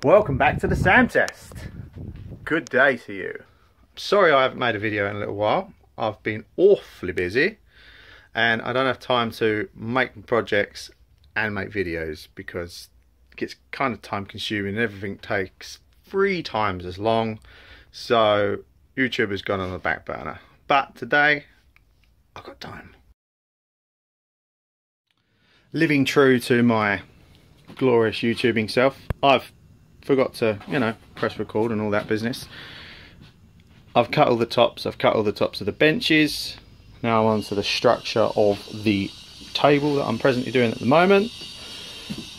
Welcome back to the Sam test. Good day to you. Sorry I haven't made a video in a little while. I've been awfully busy and I don't have time to make projects and make videos because it gets kind of time consuming and everything takes 3 times as long. So YouTube has gone on the back burner. But today I've got time. Living true to my glorious YouTubing self, I've forgot to, press record and all that business. I've cut all the tops, I've cut all the tops of the benches. Now I'm on to the structure of the table that I'm presently doing at the moment.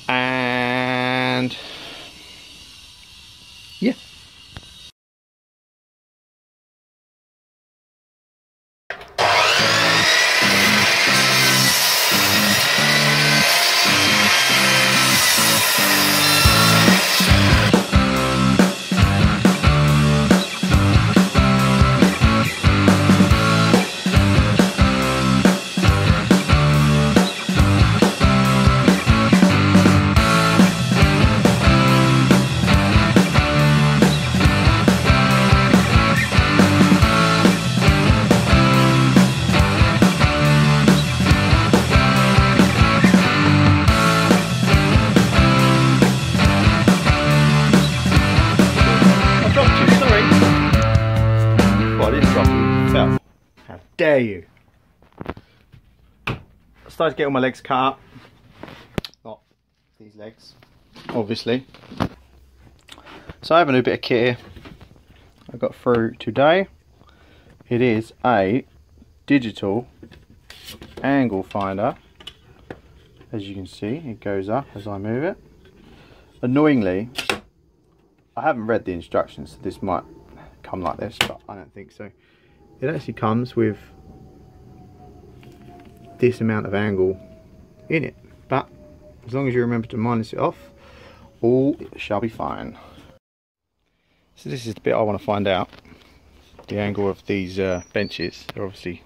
And yeah. How dare you? I started to get all my legs cut up. Not these legs, obviously. So I have a new bit of kit here I got through today. It is a digital angle finder. As you can see, it goes up as I move it. Annoyingly, I haven't read the instructions, so this might come like this, but I don't think so. It actually comes with this amount of angle in it, but as long as you remember to minus it off, all shall be fine. So this is the bit I want to find out, the angle of these benches. They're obviously,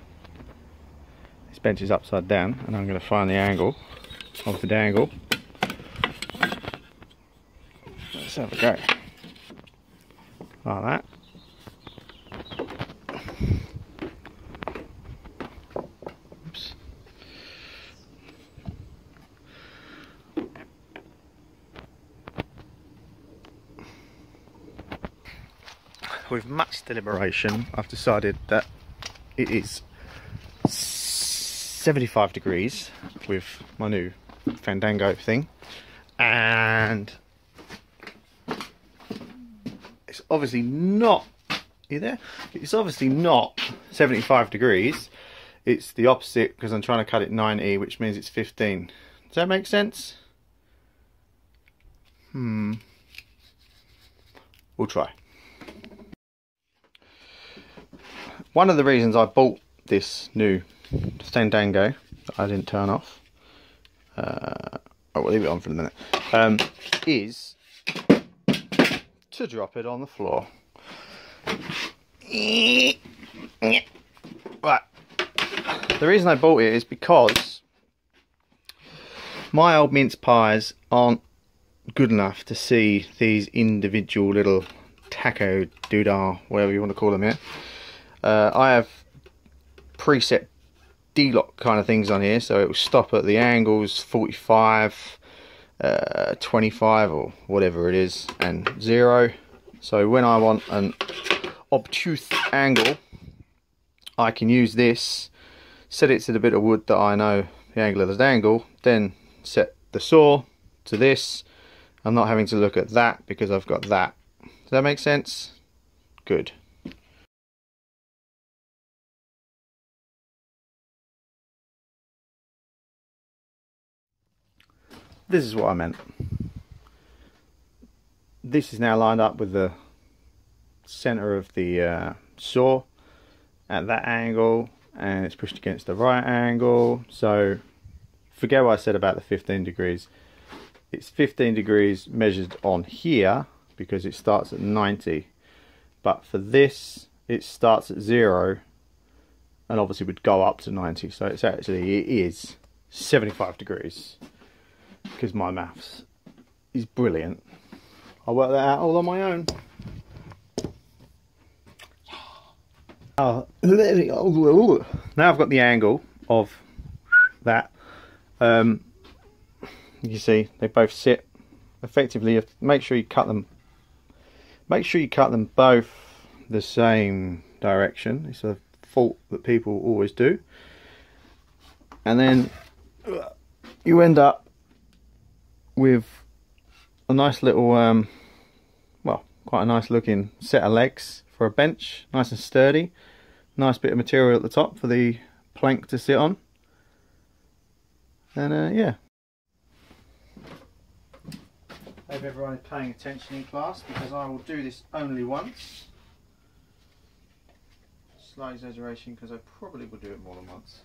this bench is upside down, and I'm going to find the angle of the dangle. Let's have a go. Like that. Oops. With much deliberation, I've decided that it is 75 degrees with my new Fandango thing, and it's obviously not, you there? It's obviously not 75 degrees. It's the opposite because I'm trying to cut it 90, which means it's 15. Does that make sense? We'll try. One of the reasons I bought this new Fandango that I didn't turn off, we'll leave it on for a minute, is to drop it on the floor. Right. The reason I bought it is because my old mince pies aren't good enough to see these individual little taco doodah, whatever you want to call them here. I have preset D-lock kind of things on here, so it will stop at the angles 45, 25 or whatever it is, and 0. So when I want an obtuse angle, I can use this, set it to the bit of wood that I know the angle of the angle, then set the saw to this. I'm not having to look at that because I've got that. Does that make sense? Good. This is what I meant. This is now lined up with the center of the saw at that angle, and it's pushed against the right angle. So forget what I said about the 15 degrees. It's 15 degrees measured on here because it starts at 90, but for this it starts at 0 and obviously would go up to 90, so it is 75 degrees because my maths is brilliant. I worked that out all on my own. Now I've got the angle of that. You see, they both sit effectively. Make sure you cut them. Make sure you cut them both the same direction. It's a fault that people always do. And then you end up with a nice little, well, quite a nice looking set of legs for a bench, nice and sturdy. Nice bit of material at the top for the plank to sit on. And yeah. Hope everyone is paying attention in class, because I will do this only once. Slight exaggeration, because I probably will do it more than once.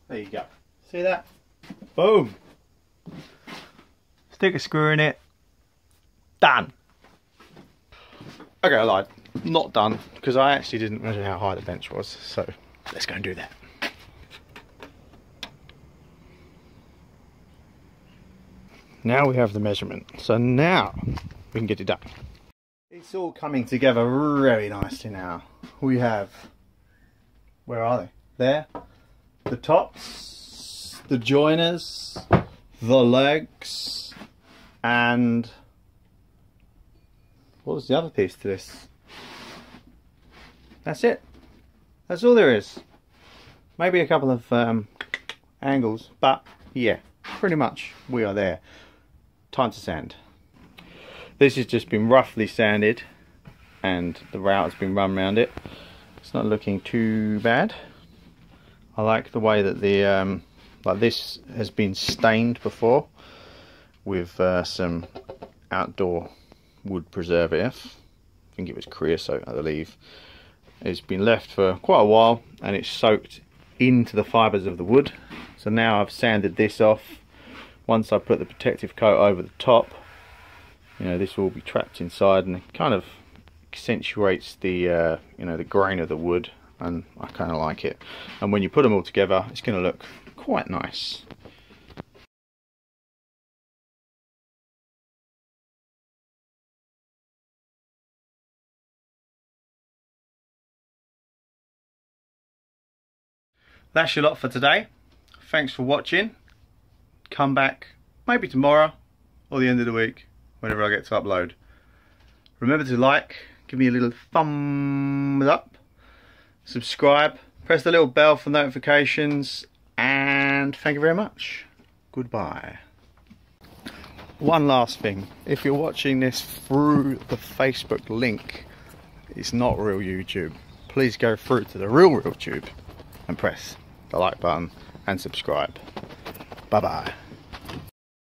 There you go. See that? Boom! Stick a screw in it. Done! Okay, I lied. Not done, because I actually didn't measure how high the bench was, so let's go and do that. Now we have the measurement, so now we can get it done. It's all coming together very nicely now. We have, where are they? There. The tops, the joiners, the legs, and what was the other piece to this? That's it. That's all there is. Maybe a couple of angles, but yeah, pretty much we are there. Time to sand. This has just been roughly sanded and the route has been run around it. It's not looking too bad. I like the way that the like this has been stained before with some outdoor wood preservative. I think it was creosote, I believe. It's been left for quite a while and it's soaked into the fibres of the wood. So now I've sanded this off. Once I put the protective coat over the top, you know, this will be trapped inside, and it kind of accentuates the you know, the grain of the wood, and I kind of like it. And when you put them all together, it's going to look quite nice. That's your lot for today. Thanks for watching. Come back maybe tomorrow or the end of the week, whenever I get to upload. Remember to like, give me a little thumbs up, subscribe, press the little bell for notifications, and thank you very much. Goodbye. One last thing, if you're watching this through the Facebook link, it's not real YouTube. Please go through to the real tube and press the like button and subscribe. Bye bye.